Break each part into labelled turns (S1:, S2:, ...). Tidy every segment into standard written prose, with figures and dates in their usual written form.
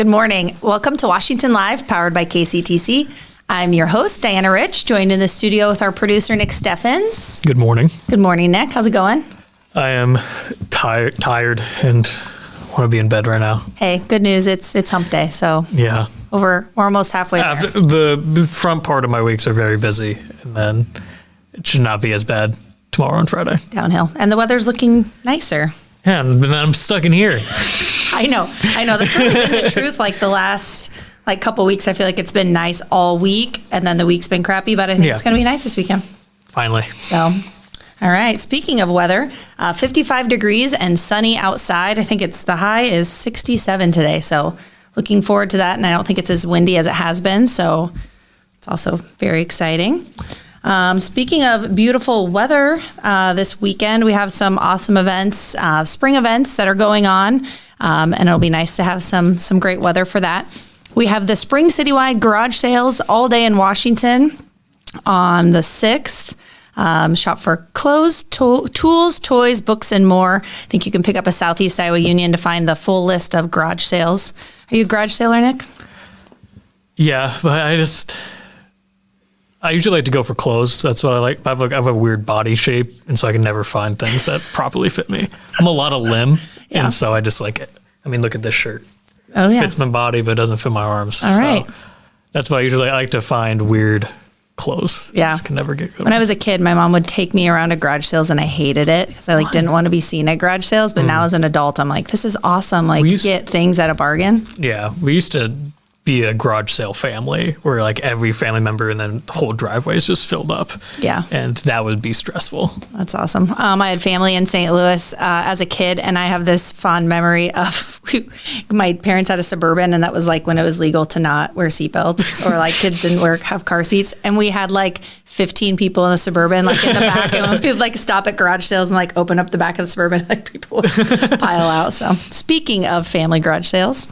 S1: Good morning. Welcome to Washington Live, powered by KCTC. I'm your host, Diana Rich, joined in the studio with our producer, Nick Steffens.
S2: Good morning.
S1: Good morning, Nick. How's it going?
S2: I am tired and want to be in bed right now.
S1: Hey, good news. It's hump day, so
S2: Yeah.
S1: we're almost halfway there.
S2: The front part of my weeks are very busy, and then it should not be as bad tomorrow and Friday.
S1: Downhill. And the weather's looking nicer.
S2: Yeah, and then I'm stuck in here.
S1: I know. That's really been the truth. Like the last couple weeks, I feel like it's been nice all week, and then the week's been crappy, but I think it's going to be nice this weekend.
S2: Finally.
S1: So, all right. Speaking of weather, 55 degrees and sunny outside. I think the high is 67 today. So looking forward to that. And I don't think it's as windy as it has been. So it's also very exciting. Speaking of beautiful weather, this weekend we have some awesome events, spring events that are going on. And it'll be nice to have some great weather for that. We have the spring citywide garage sales all day in Washington on the 6th. Shop for clothes, tools, toys, books, and more. I think you can pick up a Southeast Iowa Union to find the full list of garage sales. Are you a garage sailor, Nick?
S2: Yeah, but I usually like to go for clothes. That's what I like. I have a weird body shape, and so I can never find things that properly fit me. I'm a lot of limb, and so I just like it. I mean, look at this shirt.
S1: Oh, yeah.
S2: It fits my body, but it doesn't fit my arms.
S1: All right.
S2: So that's why I like to find weird clothes.
S1: Yeah.
S2: I just can never get good.
S1: When I was a kid, my mom would take me around to garage sales, and I hated it because I didn't want to be seen at garage sales. But now as an adult, I'm like, this is awesome. Get things at a bargain.
S2: Yeah, we used to be a garage sale family where every family member and then the whole driveway is just filled up.
S1: Yeah.
S2: And that would be stressful.
S1: That's awesome. I had family in St. Louis as a kid, and I have this fond memory of my parents had a Suburban, and that was when it was legal to not wear seatbelts or kids didn't have car seats. And we had 15 people in the Suburban in the back, and we'd stop at garage sales and open up the back of the Suburban, people would pile out. So speaking of family garage sales,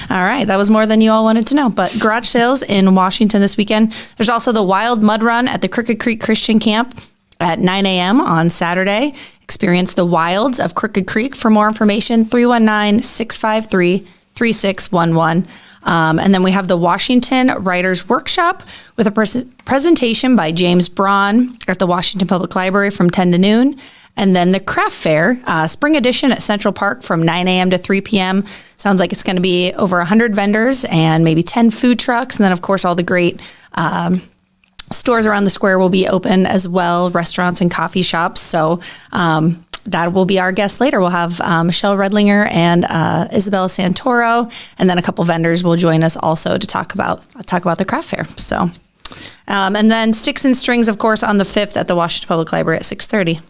S1: all right, that was more than you all wanted to know, but garage sales in Washington this weekend. There's also the Wild Mud Run at the Crooked Creek Christian Camp at 9 a.m. on Saturday. Experience the wilds of Crooked Creek. For more information, 319-653-3611. And then we have the Washington Writers Workshop with a presentation by James Braun at the Washington Public Library from 10 to noon. And then the Craft Fair, Spring Edition at Central Park from 9 a.m. to 3 p.m. Sounds like it's going to be over 100 vendors and maybe 10 food trucks. And then, of course, all the great stores around the square will be open as well, restaurants and coffee shops. So that will be our guest later. We'll have Michelle Redlinger and Isabella Santoro, and then a couple vendors will join us also to talk about the craft fair. So, and then Sticks and Strings, of course, on the 5th at the Washington Public Library at 6:30.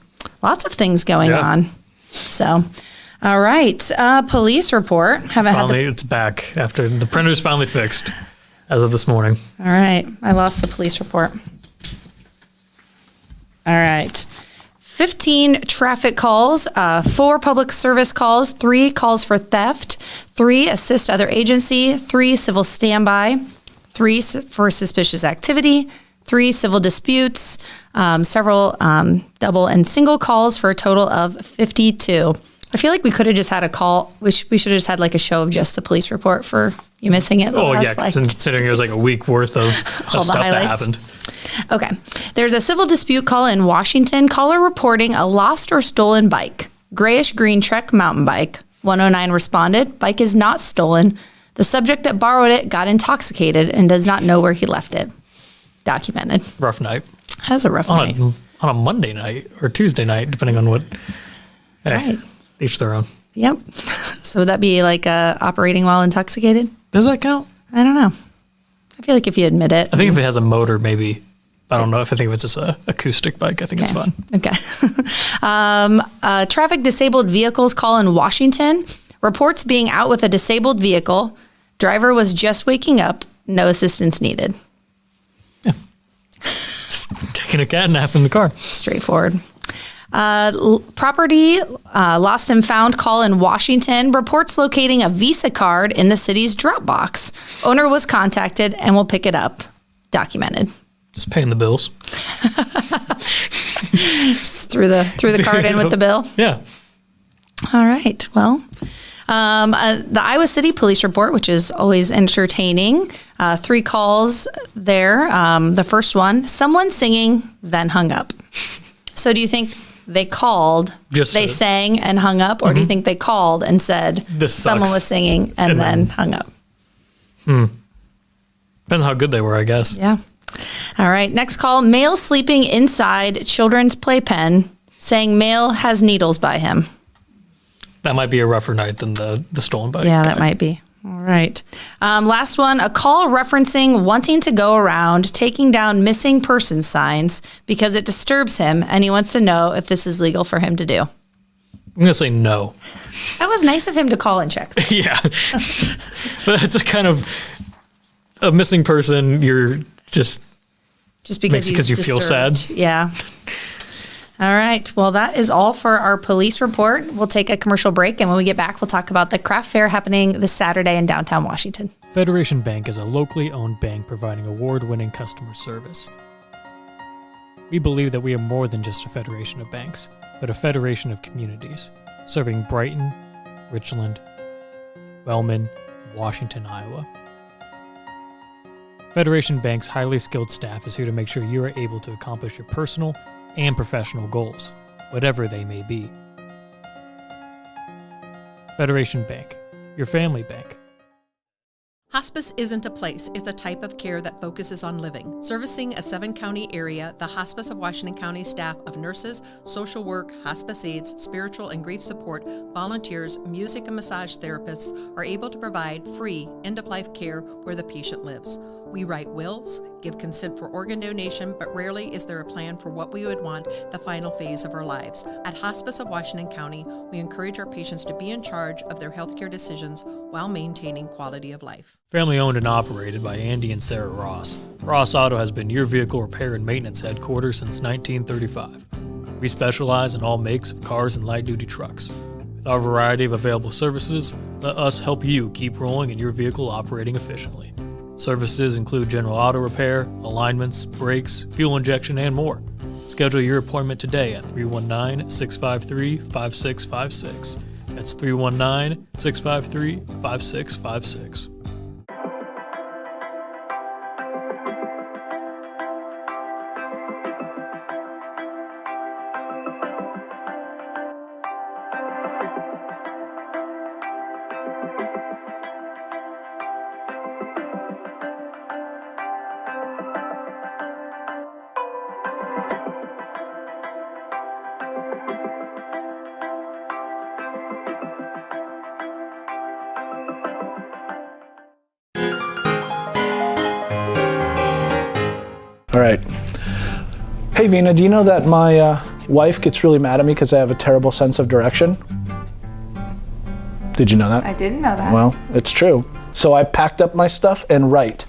S1: Lots of things going on. So, all right. Police report.
S2: It's back after the printer's finally fixed as of this morning.
S1: All right. I lost the police report. All right. 15 traffic calls, 4 public service calls, 3 calls for theft, 3 assist other agency, 3 civil standby, 3 for suspicious activity, 3 civil disputes, several double and single calls for a total of 52. I feel like we could have just had a call. We should have just had a show of just the police report for you missing it.
S2: Considering it was a week worth of stuff that happened.
S1: Okay. There's a civil dispute call in Washington. Caller reporting a lost or stolen bike. Grayish-green Trek mountain bike. 109 responded. Bike is not stolen. The subject that borrowed it got intoxicated and does not know where he left it. Documented.
S2: Rough night.
S1: That's a rough night.
S2: On a Monday night or Tuesday night, depending on what.
S1: Right.
S2: Each their own.
S1: Yep. So would that be operating while intoxicated?
S2: Does that count?
S1: I don't know. I feel like if you admit it.
S2: I think if it has a motor, maybe. I don't know. If it's just an acoustic bike, I think it's fun.
S1: Okay. Traffic disabled vehicles call in Washington. Reports being out with a disabled vehicle. Driver was just waking up. No assistance needed.
S2: Yeah. Just taking a cat nap in the car.
S1: Straightforward. Property lost and found call in Washington. Reports locating a Visa card in the city's Dropbox. Owner was contacted and will pick it up. Documented.
S2: Just paying the bills.
S1: Just threw the card in with the bill.
S2: Yeah.
S1: All right. Well, The Iowa City Police Report, which is always entertaining. 3 calls there. The first one, someone singing, then hung up. So do you think they called, they sang and hung up, or do you think they called and said someone was singing and then hung up?
S2: Depends how good they were, I guess.
S1: Yeah. All right. Next call, male sleeping inside children's playpen, saying male has needles by him.
S2: That might be a rougher night than the stolen bike.
S1: Yeah, that might be. All right. Last one, a call referencing wanting to go around taking down missing person signs because it disturbs him and he wants to know if this is legal for him to do.
S2: I'm going to say no.
S1: That was nice of him to call and check.
S2: Yeah. But it's a kind of a missing person. You're just because you feel sad.
S1: Yeah. All right. Well, that is all for our police report. We'll take a commercial break, and when we get back, we'll talk about the craft fair happening this Saturday in downtown Washington.
S2: Federation Bank is a locally owned bank providing award-winning customer service. We believe that we are more than just a federation of banks, but a federation of communities, serving Brighton, Richland, Wellman, and Washington, Iowa. Federation Bank's highly skilled staff is here to make sure you are able to accomplish your personal and professional goals, whatever they may be. Federation Bank, your family bank.
S3: Hospice isn't a place, it's a type of care that focuses on living. Servicing a 7-county area, the Hospice of Washington County staff of nurses, social work, hospice aides, spiritual and grief support, volunteers, music and massage therapists are able to provide free end-of-life care where the patient lives. We write wills, give consent for organ donation, but rarely is there a plan for what we would want the final phase of our lives. At Hospice of Washington County, we encourage our patients to be in charge of their healthcare decisions while maintaining quality of life.
S2: Family owned and operated by Andy and Sarah Ross. Ross Auto has been your vehicle repair and maintenance headquarters since 1935. We specialize in all makes of cars and light-duty trucks. With our variety of available services, let us help you keep rolling and your vehicle operating efficiently. Services include general auto repair, alignments, brakes, fuel injection, and more. Schedule your appointment today at 319-653-5656. That's 319-653-5656.
S4: All right. Hey, Vina, do you know that my wife gets really mad at me because I have a terrible sense of direction? Did you know that?
S5: I didn't know that.
S4: Well, it's true. So I packed up my stuff and right.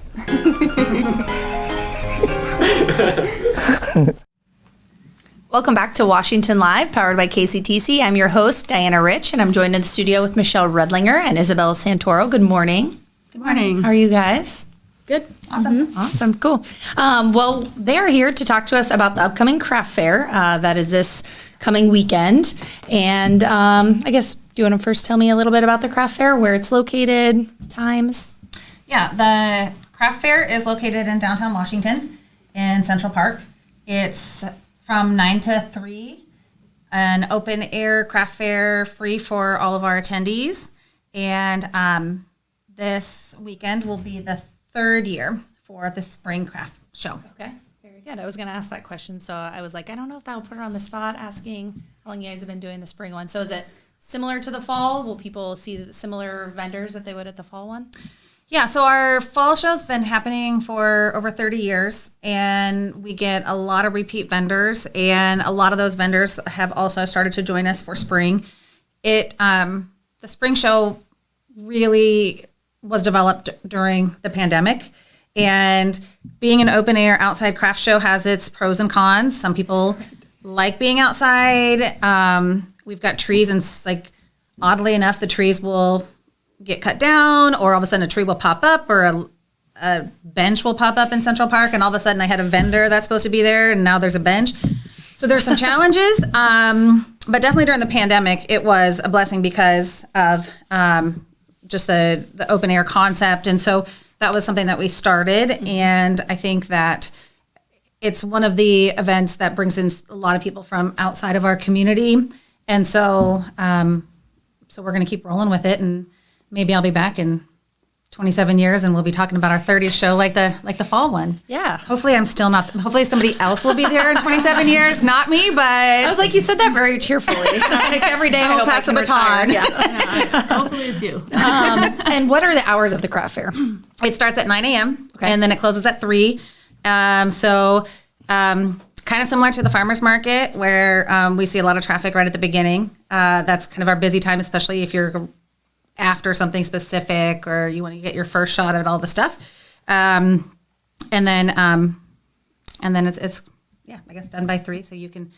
S1: Welcome back to Washington Live, powered by KCTC. I'm your host, Diana Rich, and I'm joined in the studio with Michelle Redlinger and Isabella Santoro. Good morning.
S5: Good morning.
S1: How are you guys?
S5: Good. Awesome.
S1: Mm-hmm. Awesome. Cool. Well, they are here to talk to us about the upcoming craft fair that is this coming weekend. And I guess, do you want to first tell me a little bit about the craft fair, where it's located, times?
S6: Yeah, the craft fair is located in downtown Washington in Central Park. It's from 9 to 3, an open air craft fair, free for all of our attendees. And this weekend will be the third year for the spring craft show.
S1: Okay, very good. I was going to ask that question, so I was like, I don't know if that will put her on the spot, asking how long you guys have been doing the spring one. So is it similar to the fall? Will people see similar vendors that they would at the fall one?
S6: Yeah, so our fall show's been happening for over 30 years, and we get a lot of repeat vendors, and a lot of those vendors have also started to join us for spring. The spring show really was developed during the pandemic, and being an open air outside craft show has its pros and cons. Some people like being outside. We've got trees, and like oddly enough, the trees will get cut down, or all of a sudden a tree will pop up, or a bench will pop up in Central Park, and all of a sudden I had a vendor that's supposed to be there, and now there's a bench. So there's some challenges. but definitely during the pandemic, it was a blessing because of just the open air concept. And so that was something that we started. And I think that it's one of the events that brings in a lot of people from outside of our community. And so, so we're going to keep rolling with it. And maybe I'll be back in 27 years and we'll be talking about our 30th show like the fall one.
S1: Yeah.
S6: Hopefully I'm still not, hopefully somebody else will be there in 27 years, not me, but.
S1: I was like, you said that very cheerfully. Like every day I
S6: I'll
S1: hope
S6: pass
S1: I can
S6: the baton.
S1: retire. Yeah.
S5: Hopefully it's you.
S1: And what are the hours of the craft fair?
S6: It starts at 9 a.m.
S1: Okay.
S6: and then it closes at 3. Kind of similar to the farmer's market where we see a lot of traffic right at the beginning. That's kind of our busy time, especially if you're after something specific or you want to get your first shot at all the stuff. And then it's I guess done by 3. So you can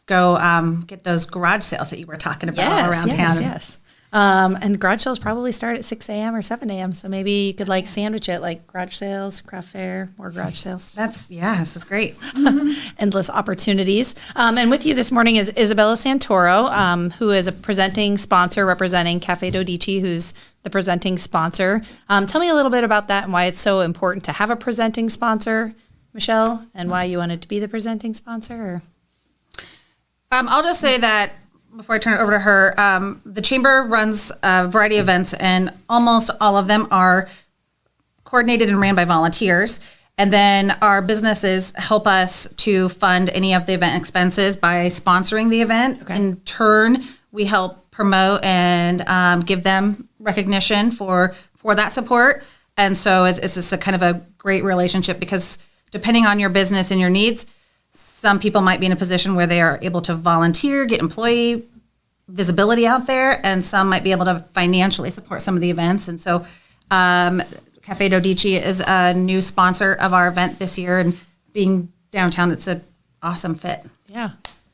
S6: go get those garage sales that you were talking about around town.
S1: Yes. And garage sales probably start at 6 a.m. or 7 a.m. So maybe you could like sandwich it like garage sales, craft fair, more garage sales.
S6: This is great.
S1: Endless opportunities. And with you this morning is Isabella Santoro, who is a presenting sponsor representing Cafe Dodici, who's the presenting sponsor. Tell me a little bit about that and why it's so important to have a presenting sponsor, Michelle, and why you wanted to be the presenting sponsor. Or?
S6: I'll just say that before I turn it over to her, the chamber runs a variety of events, and almost all of them are coordinated and ran by volunteers. And then our businesses help us to fund any of the event expenses by sponsoring the event.
S1: Okay.
S6: In turn, we help promote and give them recognition for that support. And so it's just a kind of a great relationship because depending on your business and your needs, some people might be in a position where they are able to volunteer, get employee visibility out there, and some might be able to financially support some of the events. And so Cafe Dodici is a new sponsor of our event this year, and being downtown, it's an awesome fit.
S1: Yeah.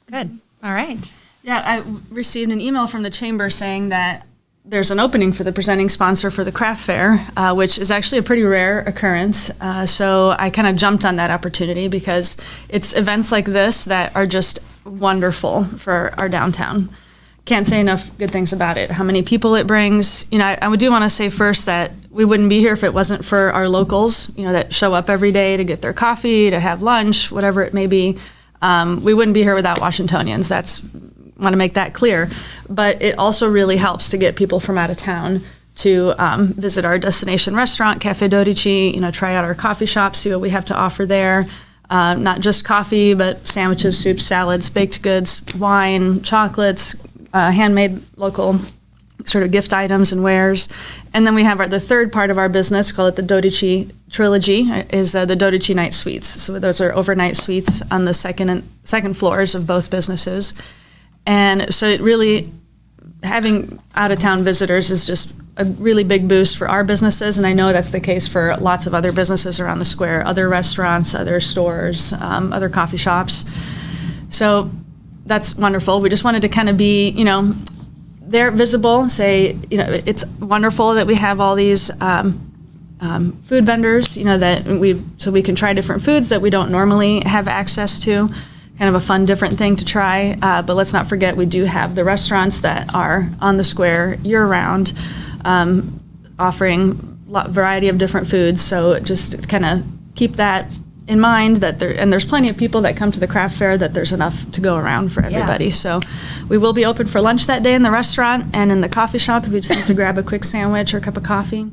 S1: Good. All right.
S5: Yeah, I received an email from the chamber saying that there's an opening for the presenting sponsor for the craft fair, which is actually a pretty rare occurrence. So I kind of jumped on that opportunity because it's events like this that are just wonderful for our downtown. Can't say enough good things about it. How many people it brings. You know, I do want to say first that we wouldn't be here if it wasn't for our locals, you know, that show up every day to get their coffee, to have lunch, whatever it may be. We wouldn't be here without Washingtonians. Want to make that clear. But it also really helps to get people from out of town to visit our destination restaurant, Cafe Dodici, you know, try out our coffee shop, see what we have to offer there. Not just coffee, but sandwiches, soups, salads, baked goods, wine, chocolates, handmade local sort of gift items and wares. And then we have the third part of our business, call it the Dodici Trilogy, is the Dodici Night Suites. So those are overnight suites on the second floors of both businesses. And so it really, having out-of-town visitors is just a really big boost for our businesses, and I know that's the case for lots of other businesses around the square, other restaurants, other stores, other coffee shops. So that's wonderful. We just wanted to kind of be, you know, there visible, say, you know, it's wonderful that we have all these food vendors, you know, so we can try different foods that we don't normally have access to. Kind of a fun, different thing to try. But let's not forget we do have the restaurants that are on the square year-round, offering a variety of different foods. So just kind of keep that in mind that there's plenty of people that come to the craft fair, that there's enough to go around for everybody.
S1: Yeah.
S5: So we will be open for lunch that day in the restaurant and in the coffee shop if you just need to grab a quick sandwich or a cup of coffee.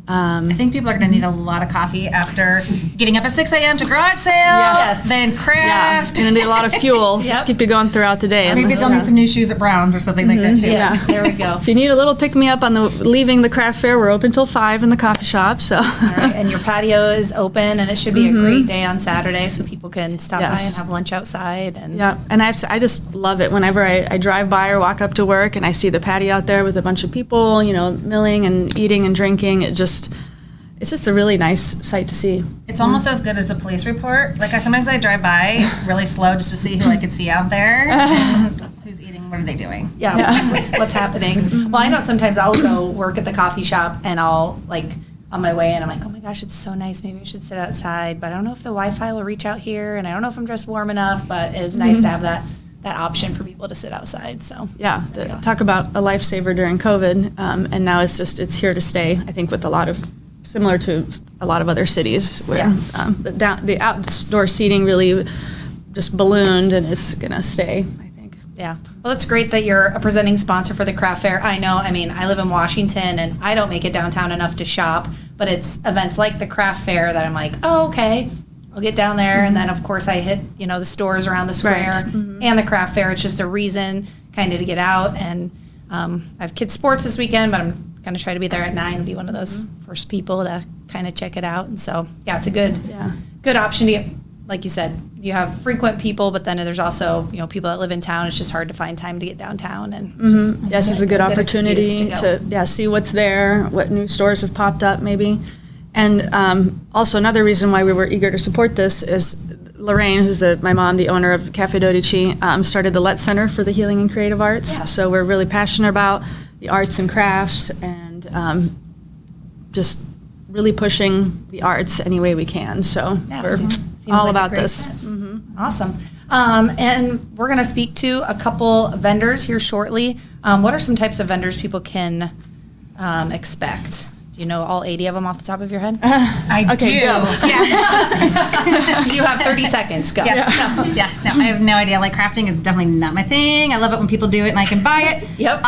S6: I think people are going to need a lot of coffee after getting up at 6 a.m. to garage sale,
S1: Yes.
S6: then craft.
S5: And need a lot of fuel to
S1: Yep.
S5: keep you going throughout the day.
S6: Maybe they'll need some new shoes at Brown's or something like that too.
S1: Yes, there we go.
S5: If you need a little pick-me-up on leaving the craft fair, we're open till 5 in the coffee shop. So
S1: All right, and your patio is open, and it should be a great day on Saturday, so people can stop by
S5: Yes.
S1: and have lunch outside. And
S5: yeah, and I just love it whenever I drive by or walk up to work and I see the patio out there with a bunch of people, you know, milling and eating and drinking. It's just a really nice sight to see.
S6: It's almost as good as the police report. Like sometimes I drive by really slow just to see who I could see out there and who's eating. What are they doing?
S1: yeah, what's happening? Well, I know sometimes I'll go work at the coffee shop, and I'll like on my way in, I'm like, oh my gosh, it's so nice. Maybe I should sit outside, but I don't know if the Wi-Fi will reach out here, and I don't know if I'm dressed warm enough. But it's nice to have that that option for people to sit outside. So
S5: Yeah, talk about a lifesaver during COVID, and now it's here to stay. I think with similar to a lot of other cities where
S1: Yeah.
S5: the outdoor seating really just ballooned, and it's gonna stay, I think.
S1: yeah. Well, it's great that you're a presenting sponsor for the craft fair. I know, I mean, I live in Washington and I don't make it downtown enough to shop, but it's events like the craft fair that I'm like, oh, okay, I'll get down there. And then of course I hit, the stores around the square and the craft fair. It's just a reason kind of to get out. And I have kids sports this weekend, but I'm going to try to be there at 9 and be one of those first people to kind of check it out. And so, yeah, it's a good option to get. Like you said, you have frequent people, but then there's also, people that live in town. It's just hard to find time to get downtown, and
S5: Yes, it's a good opportunity
S1: excuse to go.
S5: to see what's there, what new stores have popped up maybe. And also another reason why we were eager to support this is Lorraine, who's my mom, the owner of Cafe Dodici, started the Let Center for the Healing and Creative Arts.
S1: Yeah.
S5: So we're really passionate about the arts and crafts, and just really pushing the arts any way we can. So
S1: Yeah,
S5: we're
S1: seems
S5: all
S1: like a
S5: about
S1: great
S5: this.
S1: fit. Awesome. And we're going to speak to a couple vendors here shortly. What are some types of vendors people can expect? Do you know all 80 of them off the top of your head?
S6: I
S5: Okay,
S6: do.
S5: go.
S6: Yeah.
S1: You have 30 seconds. Go.
S6: Yeah. No, I have no idea. Like, crafting is definitely not my thing. I love it when people do it and I can buy it.
S1: Yep.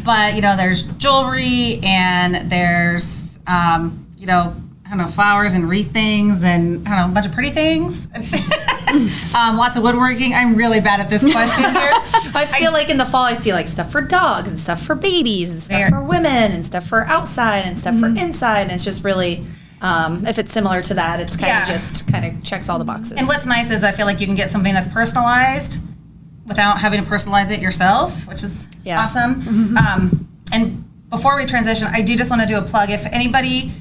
S6: But there's jewelry and there's I don't know, flowers and wreath things and I don't know, a bunch of pretty things. Lots of woodworking. I'm really bad at this question here.
S1: I feel like in the fall I see like stuff for dogs and stuff for babies and stuff
S6: Fair.
S1: for women and stuff for outside and stuff for inside, and it's just really if it's similar to that, it's kind of checks all the boxes.
S6: And what's nice is I feel like you can get something that's personalized without having to personalize it yourself, which is awesome. And before we transition, I do just want to do a plug. If anybody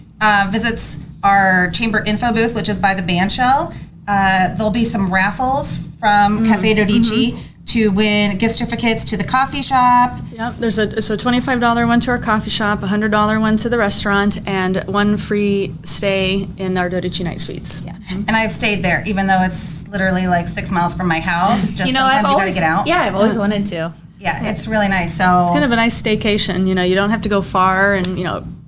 S6: visits our chamber info booth, which is by the band shell, there'll be some raffles from Cafe Dodici to win gift certificates to the coffee shop.
S5: Yep, there's a $25 one to our coffee shop, a $100 one to the restaurant, and one free stay in our Dodici Night Suites.
S6: Yeah. And I've stayed there, even though it's literally like 6 miles from my house. Just sometimes you gotta get out.
S1: Yeah, I've always wanted to.
S6: Yeah, it's really nice. So
S5: It's kind of a nice staycation. You don't have to go far and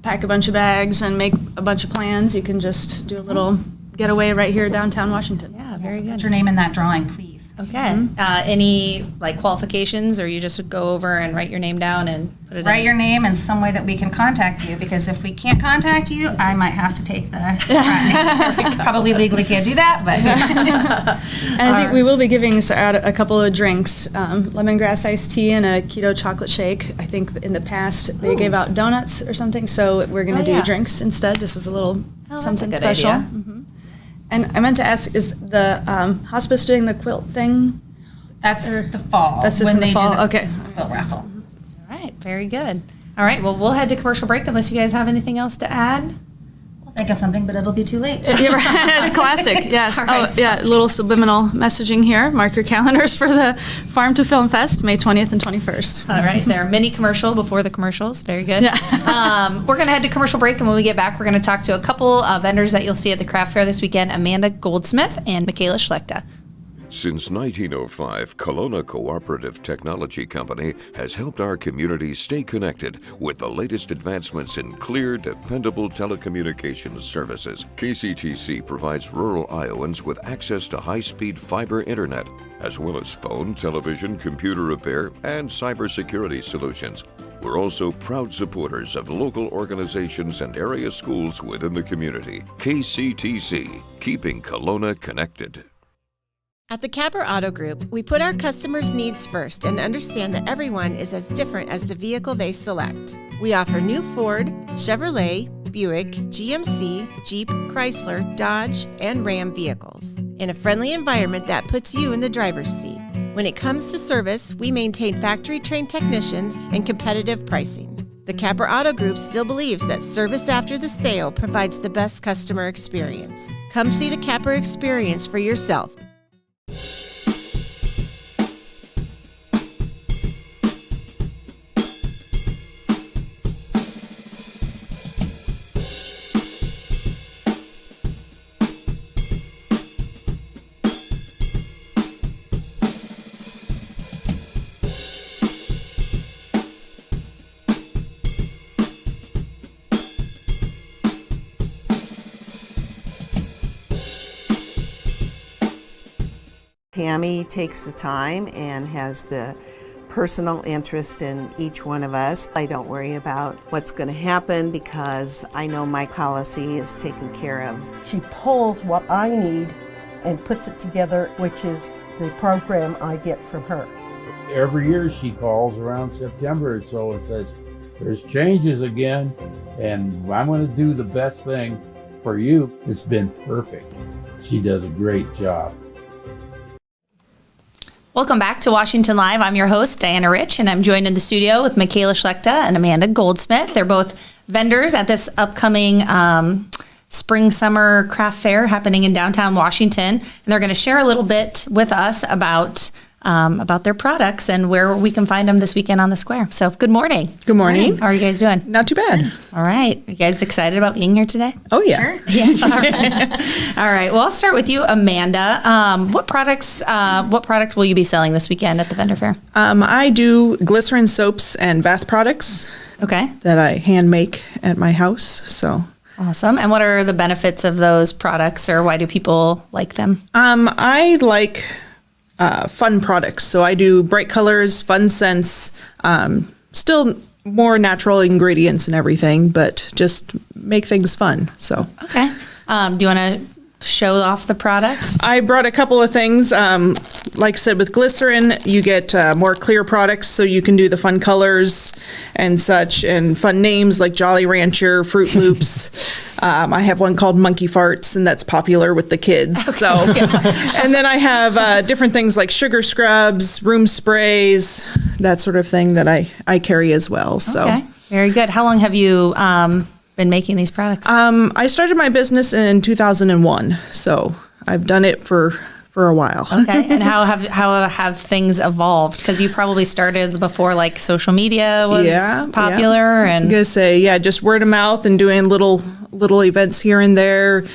S5: pack a bunch of bags and make a bunch of plans. You can just do a little getaway right here downtown Washington.
S1: Yeah, very
S6: put
S1: good.
S6: your name in that drawing, please.
S1: Okay. Any qualifications, or you just go over and write your name down and put it
S6: Write
S1: in?
S6: your name and some way that we can contact you, because if we can't contact you, I might have to take the probably legally can't do that, but
S5: And I think we will be giving out a couple of drinks, lemongrass iced tea and a keto chocolate shake. I think in the past they gave out donuts or something, so we're going to do
S1: yeah.
S5: drinks instead, just as a little
S1: that's
S5: something
S1: a good
S5: special.
S1: idea.
S5: And I meant to ask, is the hospice doing the quilt thing?
S6: that's the fall.
S5: That's just
S6: when
S5: in the
S6: they
S5: fall?
S6: do the
S5: Okay.
S6: quilt raffle.
S1: All right, very good. All right, well, we'll head to commercial break unless you guys have anything else to add.
S6: We'll think of something, but it'll be too late.
S5: Yeah, right. Classic, yes.
S1: All right,
S5: Yeah, a little subliminal messaging here. Mark your calendars for the Farm to Film Fest, May 20th and 21st.
S1: All right, there, mini commercial before the commercials. Very good.
S5: Yeah.
S1: We're going to head to commercial break, and when we get back, we're going to talk to a couple of vendors that you'll see at the craft fair this weekend, Amanda Goldsmith and Michaela Schlechter.
S7: Since 1905, Kelowna Cooperative Technology Company has helped our community stay connected with the latest advancements in clear, dependable telecommunications services. KCTC provides rural Iowans with access to high-speed fiber internet, as well as phone, television, computer repair, and cybersecurity solutions. We're also proud supporters of local organizations and area schools within the community. KCTC, keeping Kelowna connected.
S8: At the Capper Auto Group, we put our customers' needs first and understand that everyone is as different as the vehicle they select. We offer new Ford, Chevrolet, Buick, GMC, Jeep, Chrysler, Dodge, and Ram vehicles in a friendly environment that puts you in the driver's seat. When it comes to service, we maintain factory-trained technicians and competitive pricing. The Capper Auto Group still believes that service after the sale provides the best customer experience. Come see the Capper experience for yourself.
S9: Tammy takes the time and has the personal interest in each one of us. I don't worry about what's going to happen because I know my policy is taken care of.
S10: She pulls what I need and puts it together, which is the program I get from her.
S11: Every year she calls around September or so and says, there's changes again, and I'm going to do the best thing for you. It's been perfect. She does a great job.
S1: Welcome back to Washington Live. I'm your host, Diana Rich, and I'm joined in the studio with Michaela Schlechter and Amanda Goldsmith. They're both vendors at this upcoming spring-summer craft fair happening in downtown Washington, and they're going to share a little bit with us about their products and where we can find them this weekend on the square. So good morning.
S12: Good morning.
S1: How are you guys doing?
S12: Not too bad.
S1: All right. You guys excited about being here today?
S12: Oh, yeah.
S1: Sure. Yeah. All right. All right. Well, I'll start with you, Amanda. What product will you be selling this weekend at the vendor fair?
S12: I do glycerin soaps and bath products.
S1: Okay.
S12: That I hand make at my house. So
S1: awesome. And what are the benefits of those products, or why do people like them?
S12: I like fun products. So I do bright colors, fun scents, still more natural ingredients and everything, but just make things fun. So
S1: okay. Do you want to show off the products?
S12: I brought a couple of things. Like I said, with glycerin, you get more clear products, so you can do the fun colors and such, and fun names like Jolly Rancher, Fruit Loops. I have one called Monkey Farts, and that's popular with the kids. Okay. So, and then I have different things like sugar scrubs, room sprays, that sort of thing that I carry as well. So,
S1: okay. Very good. How long have you been making these products?
S12: I started my business in 2001, so I've done it for a while.
S1: Okay. And how have things evolved? Because you probably started before like social media was popular.
S12: Yeah.
S1: And
S12: I'm gonna say, just word of mouth and doing little events here and there.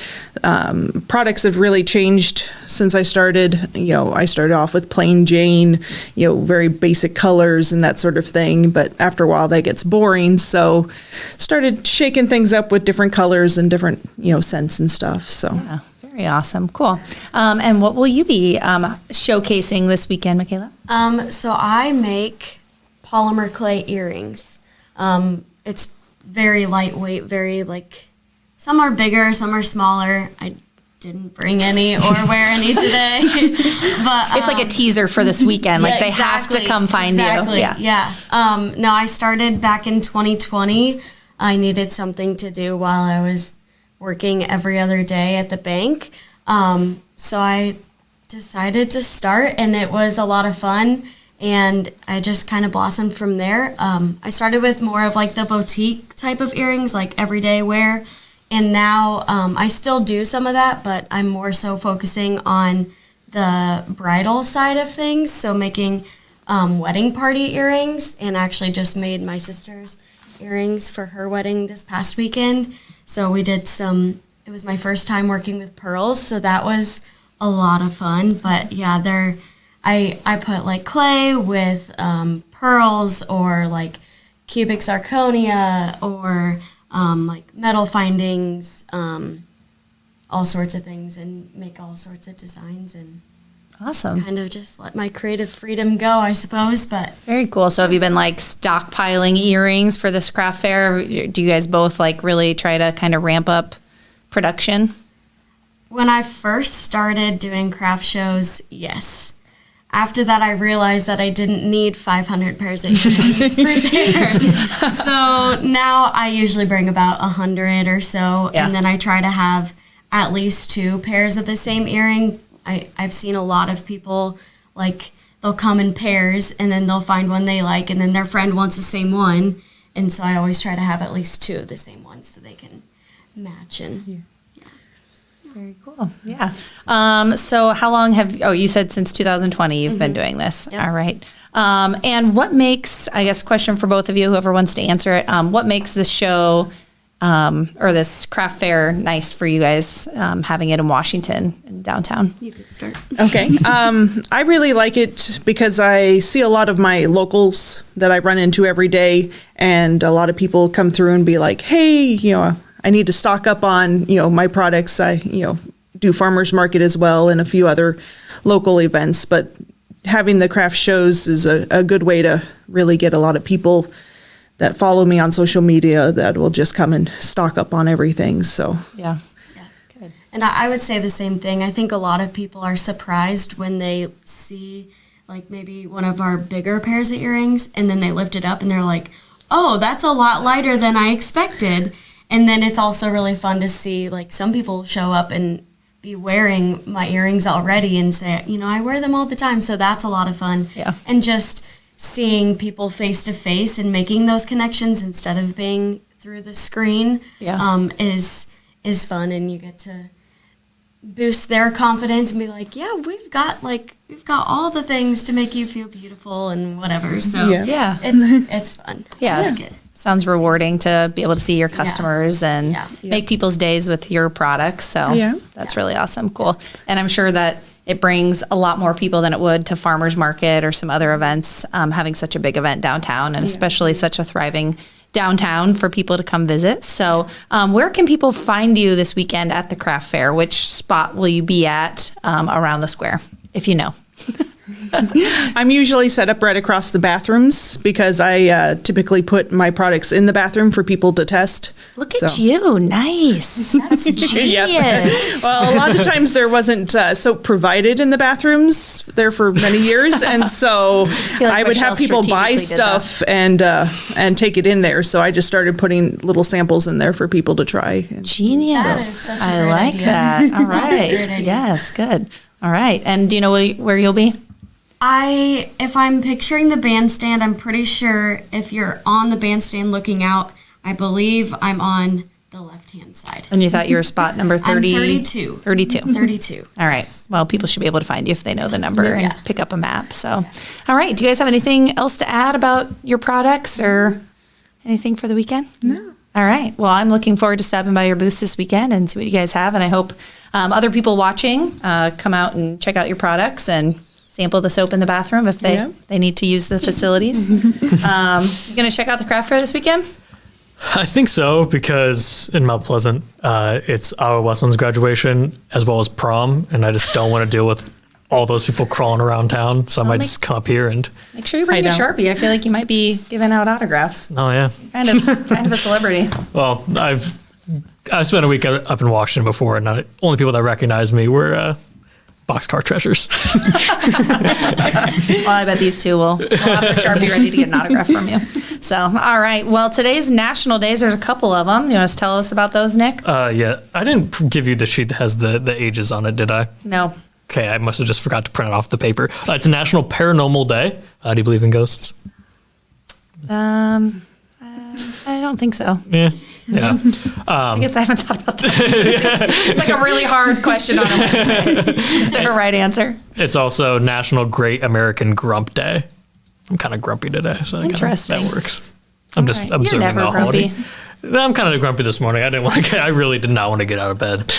S12: Products have really changed since I started. I started off with plain Jane, very basic colors and that sort of thing. But after a while, that gets boring. So started shaking things up with different colors and different, scents and stuff. So.
S1: Yeah. Very awesome. Cool. And what will you be showcasing this weekend, Michaela?
S13: So I make polymer clay earrings. It's very lightweight, some are bigger, some are smaller. I didn't bring any or wear any today. But
S1: it's like a teaser for this weekend. Like they have to come find you.
S13: Yeah. No, I started back in 2020. I needed something to do while I was working every other day at the bank. So I decided to start, and it was a lot of fun, and I just kind of blossomed from there. I started with more of like the boutique type of earrings, like everyday wear, and now I still do some of that, but I'm more so focusing on the bridal side of things, so making wedding party earrings, and actually just made my sister's earrings for her wedding this past weekend. So we did it was my first time working with pearls, so that was a lot of fun. But yeah, I put like clay with pearls, or like cubic zirconia, or like metal findings, all sorts of things, and make all sorts of designs, and
S1: awesome.
S13: Kind of just let my creative freedom go, I suppose. But
S1: very cool. So have you been like stockpiling earrings for this craft fair? Do you guys both like really try to kind of ramp up production?
S13: When I first started doing craft shows, yes. After that, I realized that I didn't need 500 pairs of earrings prepared. So now I usually bring about 100 or so, and then I try to have at least 2 pairs of the same earring. I've seen a lot of people, like, they'll come in pairs, and then they'll find one they like, and then their friend wants the same one. And so I always try to have at least 2 of the same ones so they can match. And
S1: very cool. Yeah. So how long you said since 2020 you've been doing this. Yep. All right. And what makes, I guess, question for both of you, whoever wants to answer it, what makes this show or this craft fair nice for you guys, having it in Washington, in downtown?
S13: You could start.
S12: Okay. I really like it because I see a lot of my locals that I run into every day, and a lot of people come through and be like, hey, I need to stock up on, my products. I, do farmers market as well, and a few other local events, but having the craft shows is a good way to really get a lot of people that follow me on social media that will just come and stock up on everything. So
S1: Yeah.
S13: And I would say the same thing. I think a lot of people are surprised when they see like maybe one of our bigger pairs of earrings and then they lift it up and they're like, oh, that's a lot lighter than I expected. And then it's also really fun to see like some people show up and be wearing my earrings already and say, you know, I wear them all the time. So that's a lot of fun.
S1: Yeah.
S13: And just seeing people face to face and making those connections instead of being through the screen is fun, and you get to boost their confidence and be like, yeah, we've got all the things to make you feel beautiful and whatever. So
S1: Yeah.
S13: it's fun.
S1: Yeah.
S13: I like it.
S1: Sounds rewarding to be able to see your customers and make people's days with your products. So that's really awesome. Cool. And I'm sure that it brings a lot more people than it would to farmers market or some other events, having such a big event downtown, and especially such a thriving downtown for people to come visit. So where can people find you this weekend at the craft fair? Which spot will you be at around the square, if you know?
S12: I'm usually set up right across the bathrooms because I typically put my products in the bathroom for people to test.
S1: Look at you. Nice. That's genius.
S12: Well, a lot of times there wasn't soap provided in the bathrooms there for many years. And so I would have people buy stuff and take it in there. So I just started putting little samples in there for people to try.
S1: Genius.
S13: That is such a
S1: I
S13: great
S1: like
S13: idea.
S1: that. All
S13: That's a
S1: right.
S13: great idea.
S1: Yes, good. All right. And do you know where you'll be?
S13: If I'm picturing the bandstand, I'm pretty sure if you're on the bandstand looking out, I believe I'm on the left-hand side.
S1: And you thought you were spot number 30?
S13: I'm 32.
S1: 32.
S13: 32.
S1: All right. Well, people should be able to find you if they know the number and pick up a map. So, all right. Do you guys have anything else to add about your products or anything for the weekend? No. All right. Well, I'm looking forward to stopping by your booths this weekend and see what you guys have. And I hope other people watching come out and check out your products and sample the soap in the bathroom if they need to use the facilities. You going to check out the craft fair this weekend?
S2: I think so, because in Mount Pleasant, it's our Westland's graduation as well as prom, and I just don't want to deal with all those people crawling around town, so I might just come up here and...
S1: Make sure you bring your Sharpie. I feel like you might be giving out autographs.
S2: Oh, yeah.
S1: Kind of a celebrity.
S2: Well, I spent a week up in Washington before, and the only people that recognized me were boxcar treasures.
S1: Well, I bet these two will have a Sharpie ready to get an autograph from you. So, all right. Well, today's national days, there's a couple of them. You want to tell us about those, Nick?
S2: Yeah. I didn't give you the sheet that has the ages on it, did I?
S1: No.
S2: Okay, I must have just forgot to print it off the paper. It's National Paranormal Day. Do you believe in ghosts?
S1: I don't think so.
S2: Yeah. Yeah.
S1: I guess I haven't thought about that. It's like a really hard question on a Wednesday. Is there a right answer?
S2: It's also National Great American Grump Day. I'm kind of grumpy today, so
S1: Interesting.
S2: that works. I'm just
S1: You're
S2: observing
S1: never
S2: the holiday.
S1: grumpy.
S2: I'm kind of grumpy this morning. I really did not want to get out of bed.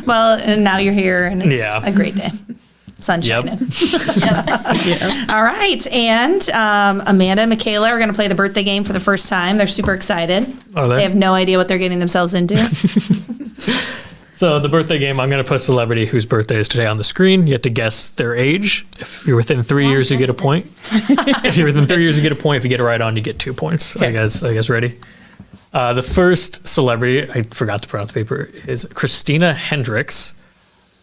S1: Well, and now you're here, and it's
S2: Yeah.
S1: a great day. Sun shining. All right. And Amanda and Michaela are going to play the birthday game for the first time. They're super excited.
S2: Are they?
S1: They have no idea what they're getting themselves into.
S2: So the birthday game, I'm going to put celebrity whose birthday is today on the screen. You have to guess their age. If you're within 3 years, you get a point. If you're within 3 years, you get a point. If you get it right on, you get 2 points. Okay. I guess ready? The first celebrity, I forgot to put out the paper, is Christina Hendricks.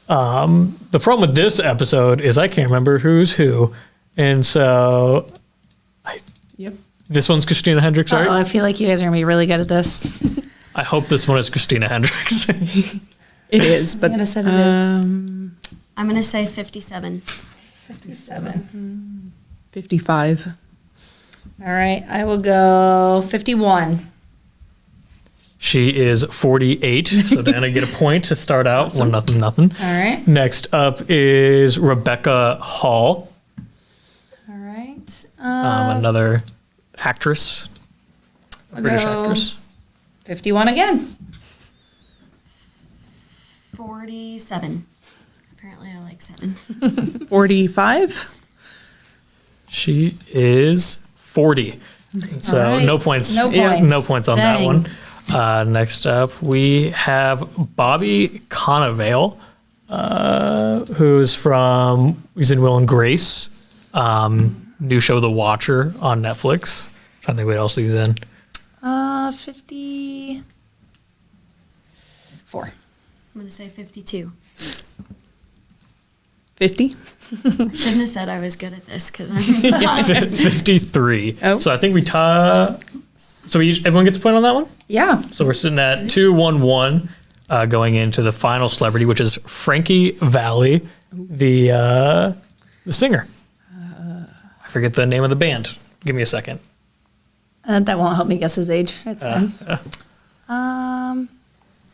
S2: The problem with this episode is I can't remember who's who. And so this one's Christina Hendricks, right?
S1: Oh, I feel like you guys are going to be really good at this.
S2: I hope this one is Christina Hendricks.
S12: It is, but
S1: I'm going to say it is.
S13: I'm going to say 57.
S1: 57.
S12: 55.
S1: All right. I will go 51.
S2: She is 48, so Diana get a point to start out. Awesome. 1-0.
S1: All right.
S2: Next up is Rebecca Hall.
S1: All right.
S2: Another actress, a British actress.
S1: 51 again.
S13: 47. Apparently I like 7.
S12: 45.
S2: She is 40. So
S1: right.
S2: no points.
S1: No
S2: Yeah,
S1: points.
S2: no points on
S1: Dang.
S2: that one. Next up, we have Bobby Cannavale. He's in Will and Grace. New show The Watcher on Netflix. Trying to think what else he was in.
S1: 54.
S13: I'm going to say 52.
S12: 50?
S13: Shouldn't have said I was good at this because I'm
S2: 53.
S12: Oh.
S2: So I think we so everyone gets a point on that one?
S1: Yeah.
S2: So we're sitting at 2-1-1 going into the final celebrity, which is Frankie Valli, the singer. I forget the name of the band. Give me a second.
S1: That won't help me guess his age. It's fine.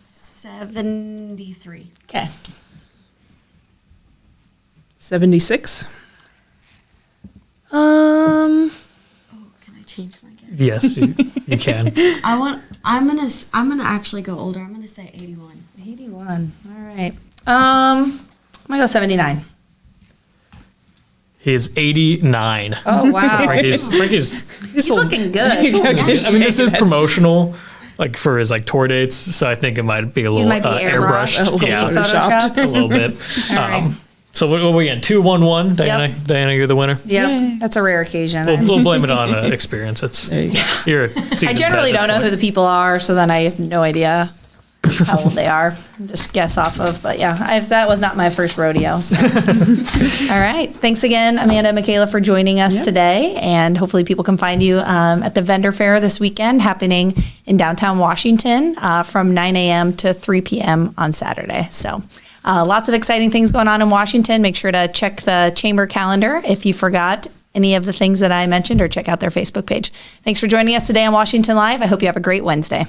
S13: 73.
S1: Okay.
S12: 76.
S13: Can I change my guess?
S2: Yes, you can.
S13: I'm gonna actually go older. I'm gonna say 81.
S1: 81. All right. I'm gonna go 79.
S2: He is 89.
S1: Oh wow.
S2: Frankie's
S1: He's looking good.
S2: I mean, this is promotional, like for his like tour dates. So I think it might be a little
S1: might be
S2: airbrushed.
S1: photoshopped.
S2: A little bit.
S1: All right.
S2: So what are we in? 2-1-1. Diana, you're the winner.
S1: Yep. That's a rare occasion.
S2: We'll blame it on experience. You're a seasoned
S1: I generally
S2: vet at
S1: don't know
S2: this
S1: who the people are, so then I have no idea how old they are. Just guess off of. But yeah, that was not my first rodeo. So. All right. Thanks again, Amanda and Michaela, for joining us today. And hopefully people can find you at the vendor fair this weekend happening in downtown Washington from 9 a.m. to 3 p.m. on Saturday. So lots of exciting things going on in Washington. Make sure to check the chamber calendar if you forgot any of the things that I mentioned, or check out their Facebook page. Thanks for joining us today on Washington Live. I hope you have a great Wednesday.